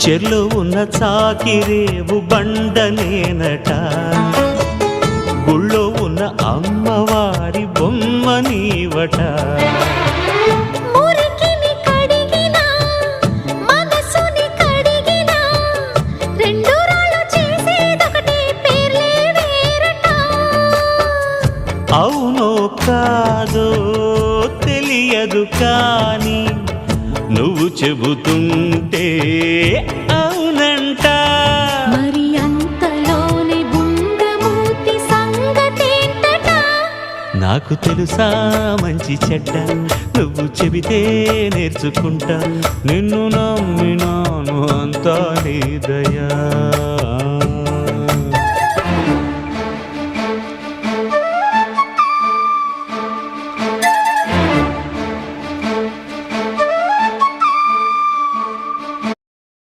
చెర్లో ఉన్న చాకిరేవు బండనేనట, గుళ్ళో ఉన్న అమ్మవారి బొమ్మ నీవట. అవునో కాదో తెలియదు కానీ నువ్వు చెబుతుంటే అవునంట. మరి అంతలోనే బుంగమూతి సంగతేంటట? నాకు తెలుసా మంచి చెడ్డ, నువ్వు చెబితే నేర్చుకుంటా. నిన్ను నమ్మినాను అంతా నీ దయా.